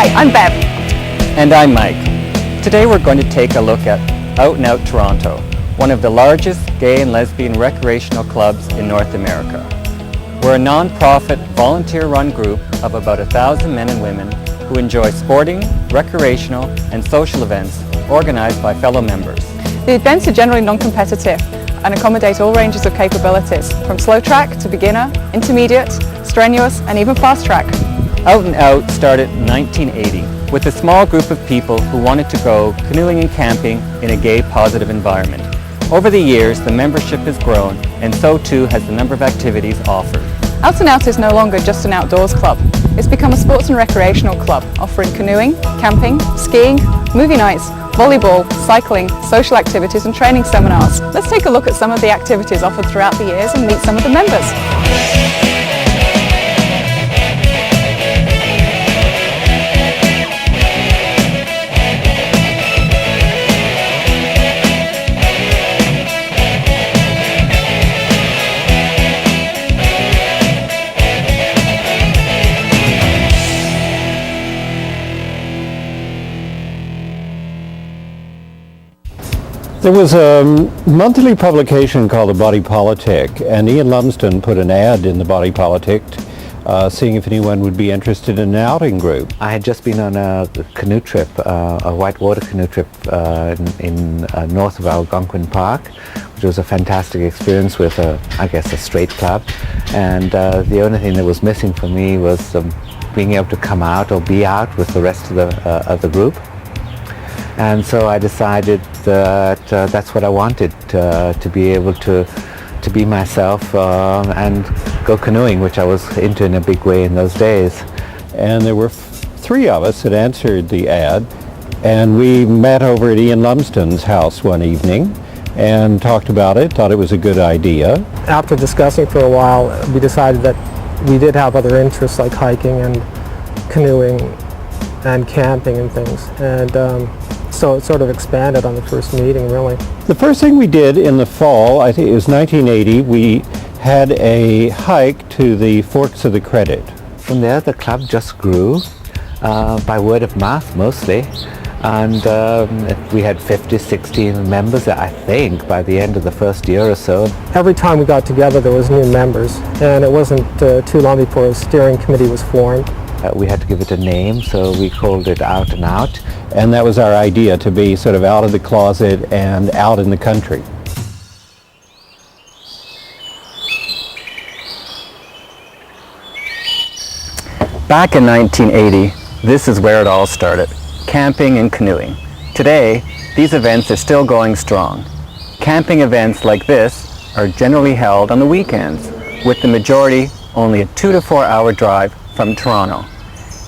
Hi, I'm Bev. And I'm Mike. Today we're going to take a look at Out and Out Toronto, one of the largest gay and lesbian recreational clubs in North America. We're a non-profit, volunteer-run group of about 1,000 men and women who enjoy sporting, recreational and social events organized by fellow members. The events are generally non-competitive and accommodate all ranges of capabilities, from slow track to beginner, intermediate, strenuous and even fast track. Out and Out started in 1980 with a small group of people who wanted to go canoeing and camping in a gay positive environment. Over the years, the membership has grown, and so too has the number of activities offered. Out and Out is no longer just an outdoors club. It's become a sports and recreational club, offering canoeing, camping, skiing, movie nights, volleyball, cycling, social activities and training seminars. Let's take a look at some of the activities offered throughout the years and meet some of the members. There was a monthly publication called The Body Politic, and Ian Lumsden put an ad in The Body Politic seeing if anyone would be interested in an outing group. I had just been on a canoe trip, a whitewater canoe trip in north of Algonquin Park, which was a fantastic experience with, I guess, a straight club. And the only thing that was missing for me was being able to come out or be out with the rest of the group. And so I decided that that's what I wanted, to be able to be myself and go canoeing, which I was into in a big way in those days. And there were three of us that answered the ad, and we met over at Ian Lumsden's house one evening and talked about it, thought it was a good idea. After discussing for a while, we decided that we did have other interests like hiking and canoeing and camping and things. And so it sort of expanded on the first meeting, really. The first thing we did in the fall, I think it was 1980, we had a hike to the Forks of the Credit. From there, the club just grew by word of mouth mostly. And we had 50, 60 members, I think, by the end of the first year or so. Every time we got together, there was new members. And it wasn't too long before a steering committee was formed. We had to give it a name, so we called it Out and Out. And that was our idea, to be sort of out of the closet and out in the country. Back in 1980, this is where it all started, camping and canoeing. Today, these events are still going strong. Camping events like this are generally held on the weekends, with the majority only a 2 to 4 hour drive from Toronto.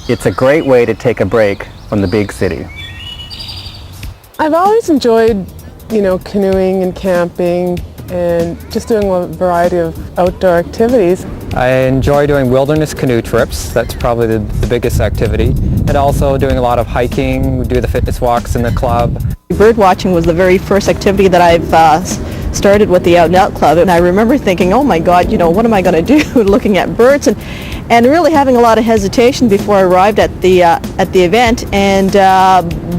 It's a great way to take a break from the big city. I've always enjoyed, canoeing and camping and just doing a variety of outdoor activities. I enjoy doing wilderness canoe trips. That's probably the biggest activity. And also doing a lot of hiking. We do the fitness walks in the club. Bird watching was the very first activity that I've started with the Out and Out Club. And I remember thinking, oh my God, what am I going to do looking at birds? And really having a lot of hesitation before I arrived at the event. And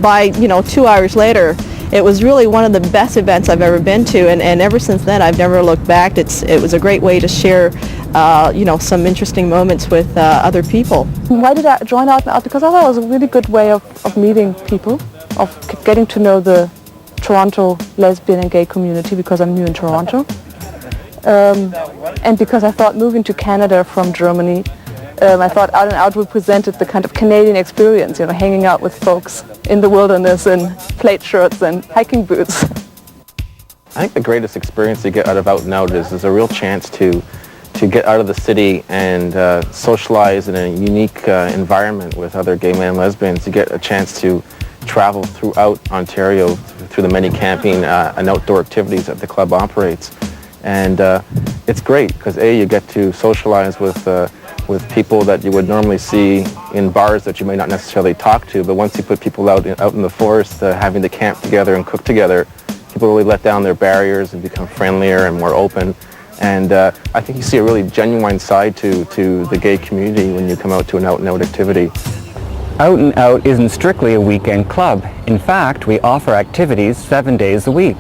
by 2 hours later, it was really one of the best events I've ever been to, and ever since then I've never looked back. It was a great way to share some interesting moments with other people. Why did I join Out and Out? Because I thought it was a really good way of meeting people, of getting to know the Toronto lesbian and gay community, because I'm new in Toronto. And because I thought moving to Canada from Germany, I thought Out and Out represented the kind of Canadian experience, hanging out with folks in the wilderness in plaid shirts and hiking boots. I think the greatest experience you get out of Out and Out is a real chance to get out of the city and socialize in a unique environment with other gay men and lesbians. You get a chance to travel throughout Ontario through the many camping and outdoor activities that the club operates. And it's great because you get to socialize with people that you would normally see in bars that you may not necessarily talk to, but once you put people out in the forest having to camp together and cook together, people really let down their barriers and become friendlier and more open. And I think you see a really genuine side to the gay community when you come out to an out-and-out activity. Out and Out isn't strictly a weekend club. In fact, we offer activities 7 days a week.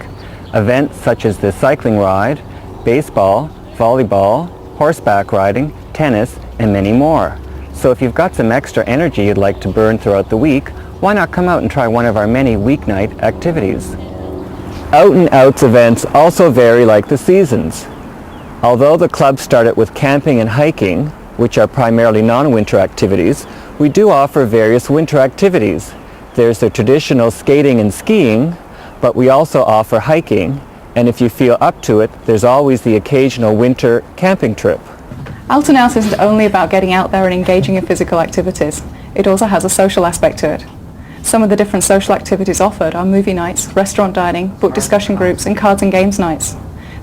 Events such as the cycling ride, baseball, volleyball, horseback riding, tennis, and many more. So if you've got some extra energy you'd like to burn throughout the week, why not come out and try one of our many weeknight activities? Out and Out's events also vary like the seasons. Although the club started with camping and hiking, which are primarily non-winter activities, we do offer various winter activities. There's the traditional skating and skiing, but we also offer hiking, and if you feel up to it, there's always the occasional winter camping trip. Out and Out isn't only about getting out there and engaging in physical activities. It also has a social aspect to it. Some of the different social activities offered are movie nights, restaurant dining, book discussion groups, and cards and games nights.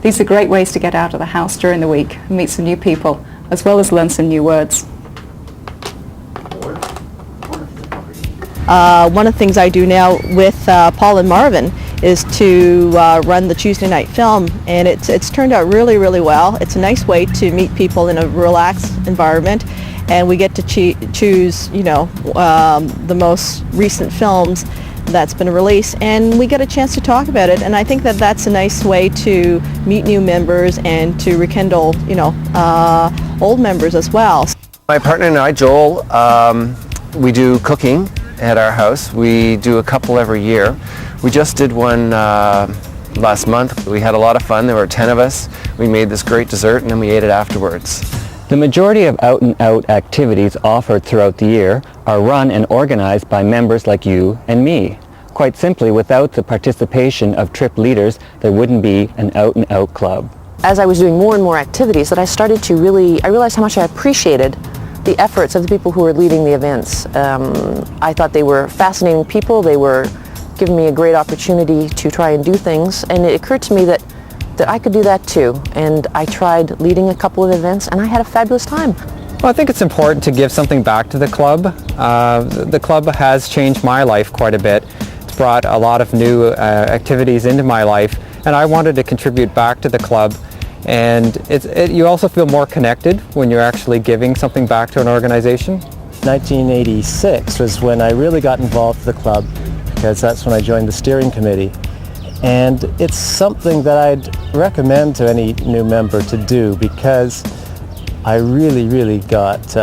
These are great ways to get out of the house during the week and meet some new people, as well as learn some new words. One of the things I do now with Paul and Marvin is to run the Tuesday night film, and it's turned out really, really well. It's a nice way to meet people in a relaxed environment, and we get to choose, the most recent films that's been released, and we get a chance to talk about it. And I think that that's a nice way to meet new members and to rekindle, old members as well. My partner and I, Joel, we do cooking at our house. We do a couple every year. We just did one last month. We had a lot of fun. There were 10 of us. We made this great dessert and then we ate it afterwards. The majority of Out and Out activities offered throughout the year are run and organized by members like you and me. Quite simply, without the participation of trip leaders, there wouldn't be an Out and Out club. As I was doing more and more activities, that I started to I realized how much I appreciated the efforts of the people who were leading the events. I thought they were fascinating people. They were giving me a great opportunity to try and do things, and it occurred to me that I could do that too. And I tried leading a couple of events, and I had a fabulous time. Well, I think it's important to give something back to the club. The club has changed my life quite a bit. It's brought a lot of new activities into my life, and I wanted to contribute back to the club. And you also feel more connected when you're actually giving something back to an organization. 1986 was when I really got involved with the club, because that's when I joined the steering committee. And it's something that I'd recommend to any new member to do, because I really got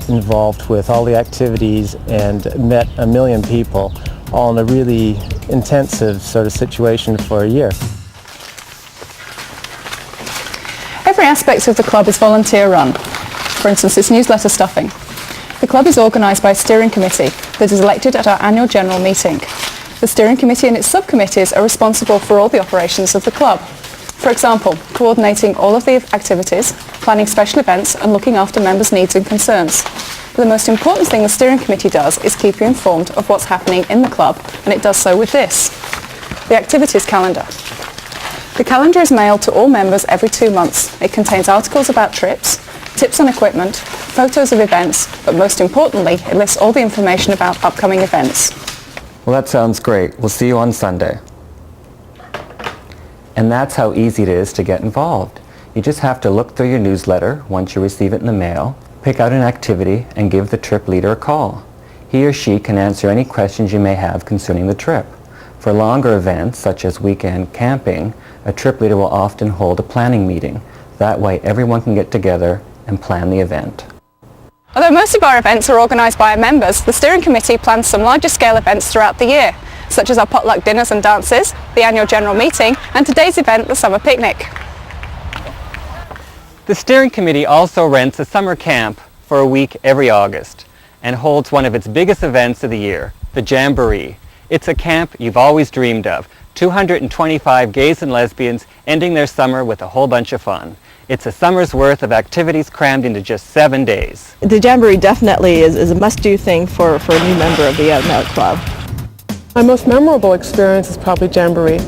involved with all the activities and met a million people, all in a really intensive sort of situation for a year. Every aspect of the club is volunteer run. For instance, it's newsletter stuffing. The club is organised by a steering committee that is elected at our annual general meeting. The steering committee and its subcommittees are responsible for all the operations of the club. For example, coordinating all of the activities, planning special events, and looking after members' needs and concerns. But the most important thing the steering committee does is keep you informed of what's happening in the club, and it does so with this: the activities calendar. The calendar is mailed to all members every 2 months. It contains articles about trips, tips on equipment, photos of events, but most importantly, it lists all the information about upcoming events. Well, that sounds great. We'll see you on Sunday. And that's how easy it is to get involved. You just have to look through your newsletter once you receive it in the mail, pick out an activity, and give the trip leader a call. He or she can answer any questions you may have concerning the trip. For longer events, such as weekend camping, a trip leader will often hold a planning meeting. That way everyone can get together and plan the event. Although most of our events are organised by our members, the steering committee plans some larger scale events throughout the year, such as our potluck dinners and dances, the annual general meeting, and today's event, the summer picnic. The steering committee also rents a summer camp for a week every August and holds one of its biggest events of the year, the Jamboree. It's a camp you've always dreamed of. 225 gays and lesbians ending their summer with a whole bunch of fun. It's a summer's worth of activities crammed into just 7 days. The Jamboree definitely is a must-do thing for a new member of the Out and Out Club. My most memorable experience is probably Jamboree,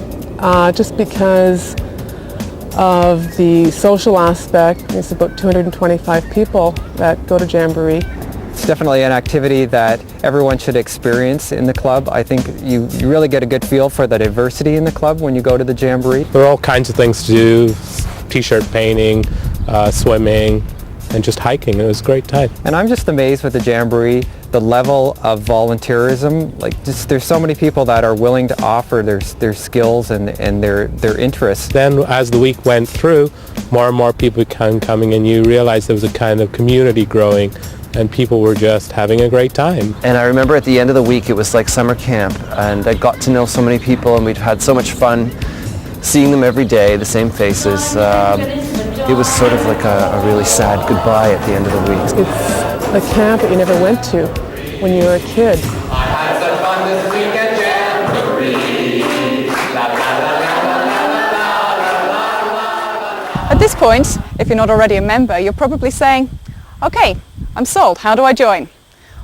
just because of the social aspect. It's about 225 people that go to Jamboree. It's definitely an activity that everyone should experience in the club. I think you really get a good feel for the diversity in the club when you go to the Jamboree. There are all kinds of things to do, t-shirt painting, swimming, and just hiking. It was a great time. And I'm just amazed with the Jamboree the level of volunteerism, like just there's so many people that are willing to offer their skills and their interests. Then as the week went through, more and more people began coming, and you realized there was a kind of community growing and people were just having a great time. And I remember at the end of the week it was like summer camp, and I got to know so many people and we'd had so much fun seeing them every day, the same faces. It was sort of like a really sad goodbye at the end of the week. It's a camp that you never went to when you were a kid. At this point, if you're not already a member, you're probably saying, okay, I'm sold, how do I join?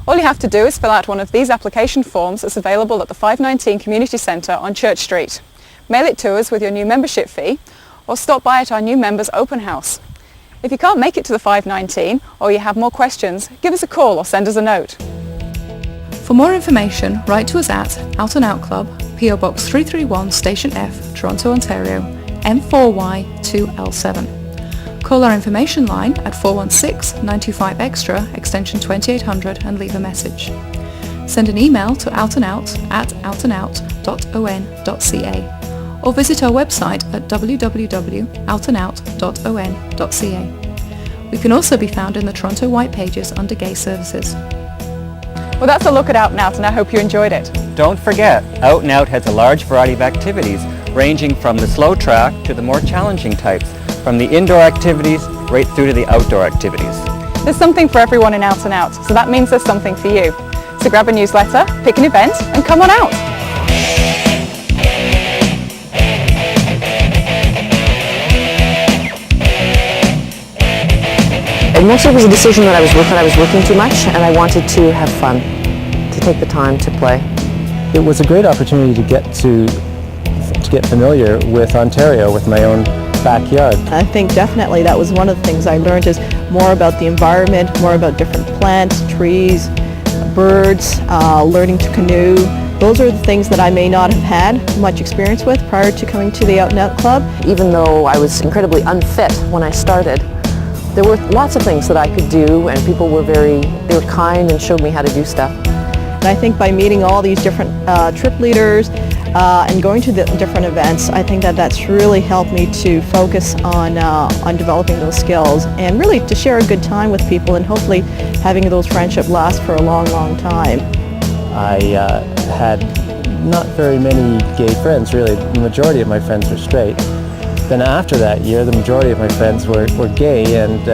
All you have to do is fill out one of these application forms that's available at the 519 Community Centre on Church Street. Mail it to us with your new membership fee, or stop by at our new members open house. If you can't make it to the 519 or you have more questions, give us a call or send us a note. For more information, write to us at Out and Out Club, PO Box 331 Station F, Toronto, Ontario, M4Y2L7. Call our information line at 416-925 extra extension 2800 and leave a message. Send an email to outandout@outandout.on.ca or visit our website at www.outandout.on.ca. We can also be found in the Toronto White Pages under Gay Services. Well, that's a look at Out and Out, and I hope you enjoyed it. Don't forget, Out and Out has a large variety of activities ranging from the slow track to the more challenging types, from the indoor activities right through to the outdoor activities. There's something for everyone in Out and Out, so that means there's something for you. So grab a newsletter, pick an event, and come on out. And mostly it was a decision that I was working too much, and I wanted to have fun, to take the time to play. It was a great opportunity to get familiar with Ontario, with my own backyard. I think definitely that was one of the things I learned, is more about the environment, more about different plants, trees, birds, learning to canoe. Those are the things that I may not have had much experience with prior to coming to the Out and Out Club. Even though I was incredibly unfit when I started, there were lots of things that I could do, and people were they were kind and showed me how to do stuff. And I think by meeting all these different trip leaders and going to the different events, I think that's really helped me to focus on developing those skills and really to share a good time with people, and hopefully having those friendships last for a long, long time. I had not very many gay friends, really. The majority of my friends were straight. Then after that year, the majority of my friends were gay, and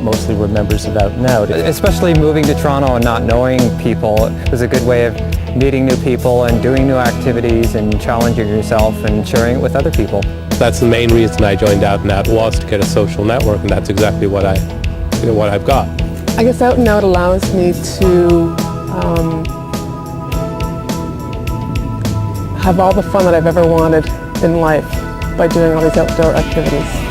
mostly were members of Out and Out. Especially moving to Toronto and not knowing people was a good way of meeting new people and doing new activities and challenging yourself and sharing it with other people. That's the main reason I joined Out and Out, was to get a social network, and that's exactly what I've got. I guess Out and Out allows me to have all the fun that I've ever wanted in life by doing all these outdoor activities.